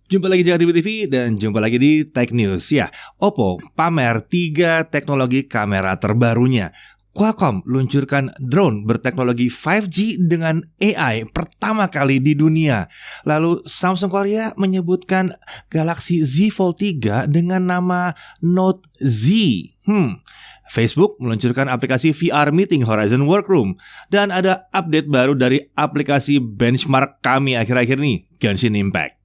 Jumpa lagi di TV dan jumpa lagi di Tech News. Ya, Oppo pamer 3 teknologi kamera terbarunya. Qualcomm luncurkan drone berteknologi 5G dengan AI pertama kali di dunia. Lalu Samsung Korea menyebutkan Galaxy Z Fold 3 dengan nama Note Z. Facebook meluncurkan aplikasi VR Meeting Horizon Workroom. Dan ada update baru dari aplikasi benchmark kami akhir-akhir ini, Genshin Impact.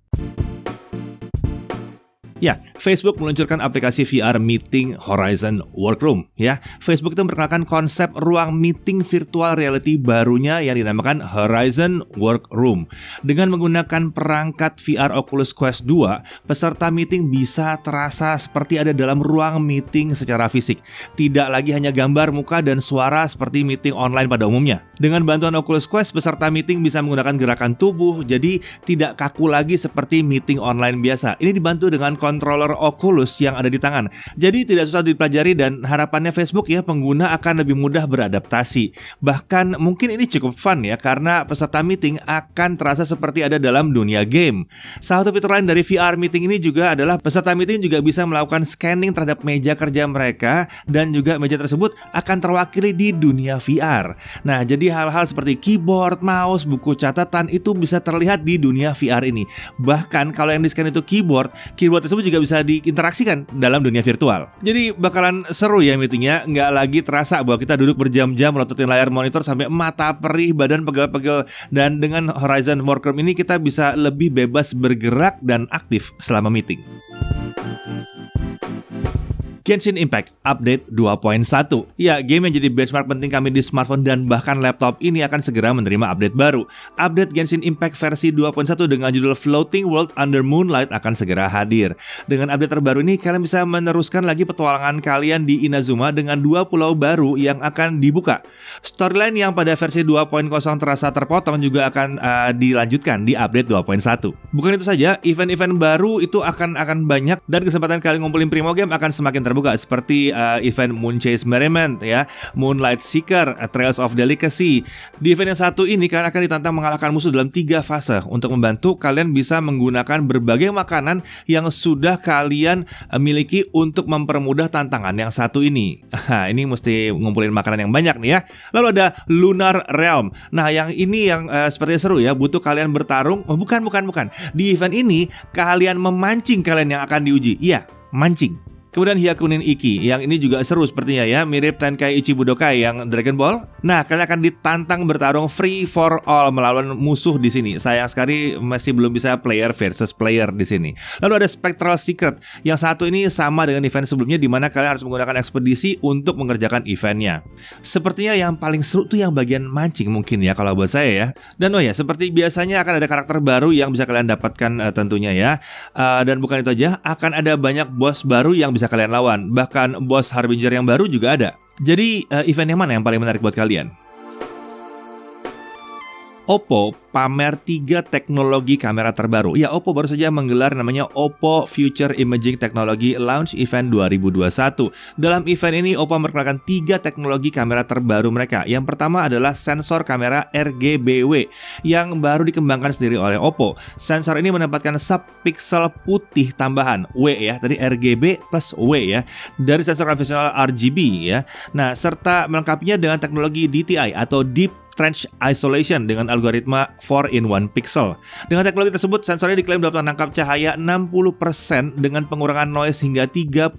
Ya, Facebook meluncurkan aplikasi VR Meeting Horizon Workroom. Ya, Facebook itu memperkenalkan konsep ruang meeting virtual reality barunya yang dinamakan Horizon Workroom. Dengan menggunakan perangkat VR Oculus Quest 2, peserta meeting bisa terasa seperti ada dalam ruang meeting secara fisik. Tidak lagi hanya gambar muka dan suara seperti meeting online pada umumnya. Dengan bantuan Oculus Quest, peserta meeting bisa menggunakan gerakan tubuh, jadi tidak kaku lagi seperti meeting online biasa. Ini dibantu dengan controller Oculus yang ada di tangan. Jadi tidak susah dipelajari dan harapannya Facebook ya pengguna akan lebih mudah beradaptasi. Bahkan mungkin ini cukup fun ya karena peserta meeting akan terasa seperti ada dalam dunia game. Salah satu fitur lain dari VR Meeting ini juga adalah peserta meeting juga bisa melakukan scanning terhadap meja kerja mereka dan juga meja tersebut akan terwakili di dunia VR. Nah, jadi hal-hal seperti keyboard, mouse, buku catatan itu bisa terlihat di dunia VR ini. Bahkan kalau yang di-scan itu keyboard tersebut juga bisa diinteraksikan dalam dunia virtual. Jadi bakalan seru ya meetingnya, nggak lagi terasa bahwa kita duduk berjam-jam melototin layar monitor sampai mata perih, badan pegel-pegel. Dan dengan Horizon Workroom ini kita bisa lebih bebas bergerak dan aktif selama meeting. Genshin Impact Update 2.1. Ya, game yang jadi benchmark penting kami di smartphone dan bahkan laptop ini akan segera menerima update baru. Update Genshin Impact versi 2.1 dengan judul Floating World Under Moonlight akan segera hadir. Dengan update terbaru ini, kalian bisa meneruskan lagi petualangan kalian di Inazuma dengan 2 pulau baru yang akan dibuka. Storyline yang pada versi 2.0 terasa terpotong juga akan dilanjutkan di update 2.1. Bukan itu saja, event-event baru itu akan banyak dan kesempatan kalian ngumpulin Primo Game akan semakin terbuka seperti event Moonchase Merriment ya, Moonlight Seeker, Trails of Delicacy. Di event yang satu ini kalian akan ditantang mengalahkan musuh dalam 3 fase. Untuk membantu kalian bisa menggunakan berbagai makanan yang sudah kalian miliki untuk mempermudah tantangan yang satu ini. Ini mesti ngumpulin makanan yang banyak nih ya. Lalu ada Lunar Realm. Nah, yang ini yang sepertinya seru ya, butuh kalian bertarung. Bukan. Di event ini kalian memancing kalian yang akan diuji. Iya, mancing. Kemudian Hyakunin Ikki, yang ini juga seru sepertinya ya, mirip Tenkaichi Budokai yang Dragon Ball. Nah, kalian akan ditantang bertarung free for all melawan musuh di sini. Sayang sekali masih belum bisa player versus player di sini. Lalu ada Spectral Secret, yang satu ini sama dengan event sebelumnya di mana kalian harus menggunakan ekspedisi untuk mengerjakan eventnya. Sepertinya yang paling seru tuh yang bagian mancing mungkin ya kalau buat saya ya. Dan seperti biasanya akan ada karakter baru yang bisa kalian dapatkan tentunya ya. Dan bukan itu aja, akan ada banyak boss baru yang bisa kalian lawan. Bahkan bos Harbinger yang baru juga ada. Jadi event yang mana yang paling menarik buat kalian? Oppo pamer 3 teknologi kamera terbaru. Ya, Oppo baru saja menggelar namanya Oppo Future Imaging Technology Launch Event 2021. Dalam event ini, Oppo memperkenalkan 3 teknologi kamera terbaru mereka. Yang pertama adalah sensor kamera RGBW yang baru dikembangkan sendiri oleh Oppo. Sensor ini menempatkan subpixel putih tambahan W ya, tadi RGB plus W ya, dari sensor konvensional RGB ya. Nah, serta melengkapinya dengan teknologi DTI atau Deep Trench Isolation dengan algoritma 4-in-1 pixel. Dengan teknologi tersebut, sensornya diklaim dapat menangkap cahaya 60% dengan pengurangan noise hingga 35%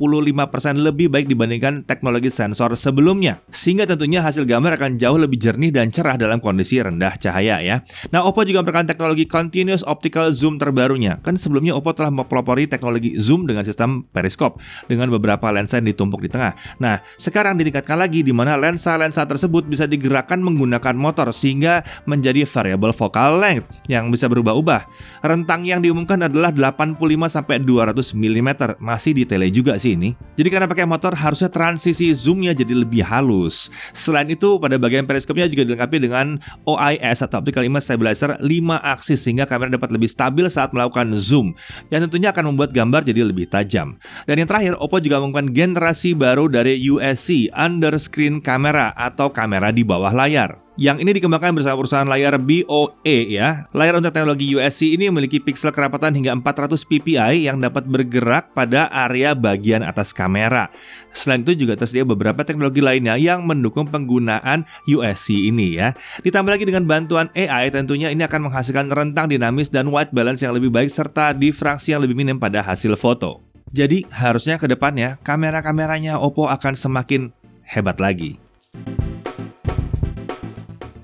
lebih baik dibandingkan teknologi sensor sebelumnya. Sehingga tentunya hasil gambar akan jauh lebih jernih dan cerah dalam kondisi rendah cahaya ya. Nah, Oppo juga memberikan teknologi Continuous Optical Zoom terbarunya. Kan sebelumnya Oppo telah mempelopori teknologi zoom dengan sistem periskop dengan beberapa lensa yang ditumpuk di tengah. Nah, sekarang ditingkatkan lagi di mana lensa-lensa tersebut bisa digerakkan menggunakan motor sehingga menjadi variable focal length yang bisa berubah-ubah. Rentang yang diumumkan adalah 85-200 mm. Masih di tele juga sih ini. Jadi karena pakai motor harusnya transisi zoomnya jadi lebih halus. Selain itu pada bagian periskopnya juga dilengkapi dengan OIS atau Optical Image Stabilizer 5 aksis sehingga kamera dapat lebih stabil saat melakukan zoom. Yang tentunya akan membuat gambar jadi lebih tajam. Dan yang terakhir, Oppo juga mengumumkan generasi baru dari USC Under Screen Camera atau kamera di bawah layar. Yang ini dikembangkan bersama perusahaan layar BOE ya. Layar untuk teknologi USC ini memiliki piksel kerapatan hingga 400 ppi yang dapat bergerak pada area bagian atas kamera. Selain itu juga tersedia beberapa teknologi lainnya yang mendukung penggunaan USC ini ya. Ditambah lagi dengan bantuan AI, tentunya ini akan menghasilkan rentang dinamis dan white balance yang lebih baik serta difraksi yang lebih minim pada hasil foto. Jadi harusnya ke depannya kamera-kameranya Oppo akan semakin hebat lagi.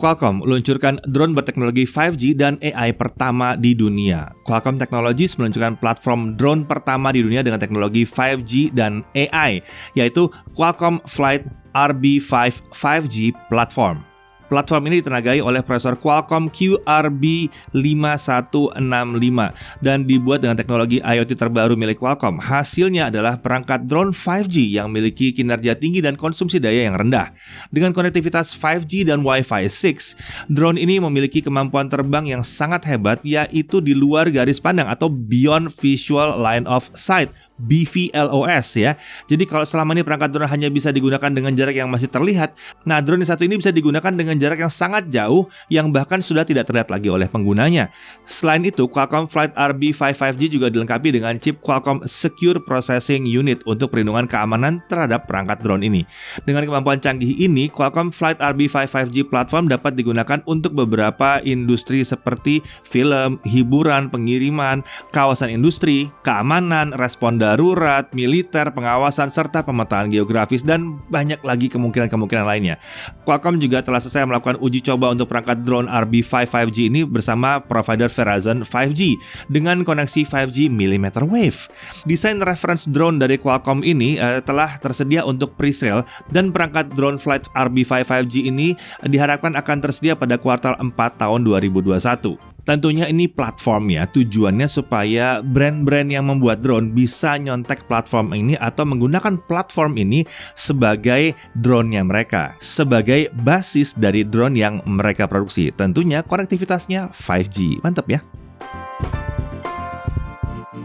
Qualcomm meluncurkan drone berteknologi 5G dan AI pertama di dunia. Qualcomm Technologies meluncurkan platform drone pertama di dunia dengan teknologi 5G dan AI, yaitu Qualcomm Flight RB5 5G Platform. Platform ini ditenagai oleh prosesor Qualcomm QRB5165 dan dibuat dengan teknologi IoT terbaru milik Qualcomm. Hasilnya adalah perangkat drone 5G yang memiliki kinerja tinggi dan konsumsi daya yang rendah. Dengan konektivitas 5G dan Wi-Fi 6, drone ini memiliki kemampuan terbang yang sangat hebat, yaitu di luar garis pandang atau Beyond Visual Line of Sight, BVLOS ya. Jadi kalau selama ini perangkat drone hanya bisa digunakan dengan jarak yang masih terlihat, nah drone yang satu ini bisa digunakan dengan jarak yang sangat jauh yang bahkan sudah tidak terlihat lagi oleh penggunanya. Selain itu, Qualcomm Flight RB5 5G juga dilengkapi dengan chip Qualcomm Secure Processing Unit untuk perlindungan keamanan terhadap perangkat drone ini. Dengan kemampuan canggih ini, Qualcomm Flight RB5 5G platform dapat digunakan untuk beberapa industri seperti film, hiburan, pengiriman, kawasan industri, keamanan, respon darurat, militer, pengawasan, serta pemetaan geografis, dan banyak lagi kemungkinan-kemungkinan lainnya. Qualcomm juga telah selesai melakukan uji coba untuk perangkat drone RB5 5G ini bersama provider Verizon 5G dengan koneksi 5G millimeter wave. Desain reference drone dari Qualcomm ini telah tersedia untuk pre-sale, dan perangkat drone Flight RB5 5G ini diharapkan akan tersedia pada kuartal 4 tahun 2021. Tentunya ini platform ya, tujuannya supaya brand-brand yang membuat drone bisa nyontek platform ini atau menggunakan platform ini sebagai drone-nya mereka, sebagai basis dari drone yang mereka produksi. Tentunya konektivitasnya 5G, mantap ya.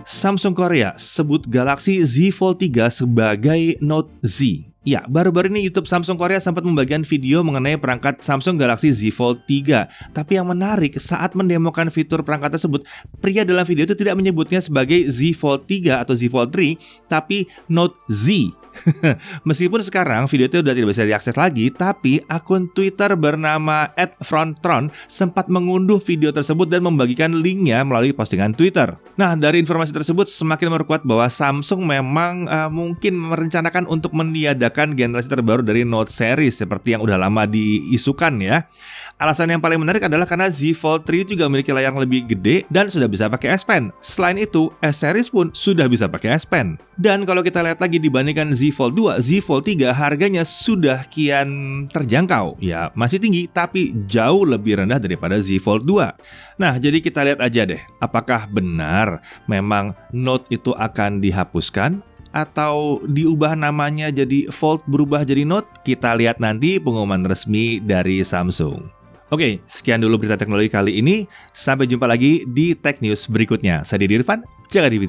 Samsung Korea sebut Galaxy Z Fold 3 sebagai Note Z. Ya, baru-baru ini YouTube Samsung Korea sempat membagikan video mengenai perangkat Samsung Galaxy Z Fold 3. Tapi yang menarik, saat mendemokan fitur perangkat tersebut, pria dalam video itu tidak menyebutnya sebagai Z Fold 3 atau Z Fold 3, tapi Note Z. Meskipun sekarang video itu sudah tidak bisa diakses lagi, tapi akun Twitter bernama @frontron sempat mengunduh video tersebut dan membagikan linknya melalui postingan Twitter. Nah, dari informasi tersebut semakin memperkuat bahwa Samsung memang mungkin merencanakan untuk meniadakan generasi terbaru dari Note series seperti yang udah lama diisukan ya. Alasan yang paling menarik adalah karena Z Fold 3 juga memiliki layar yang lebih gede dan sudah bisa pakai S Pen. Selain itu, S series pun sudah bisa pakai S Pen. Dan kalau kita lihat lagi dibandingkan Z Fold 2, Z Fold 3 harganya sudah kian terjangkau. Ya, masih tinggi tapi jauh lebih rendah daripada Z Fold 2. Nah, jadi kita lihat aja deh, apakah benar memang Note itu akan dihapuskan atau diubah namanya jadi Fold berubah jadi Note? Kita lihat nanti pengumuman resmi dari Samsung. Oke, sekian dulu berita teknologi kali ini. Sampai jumpa lagi di Tech News berikutnya. Saya Didi Irfan, jaga TV.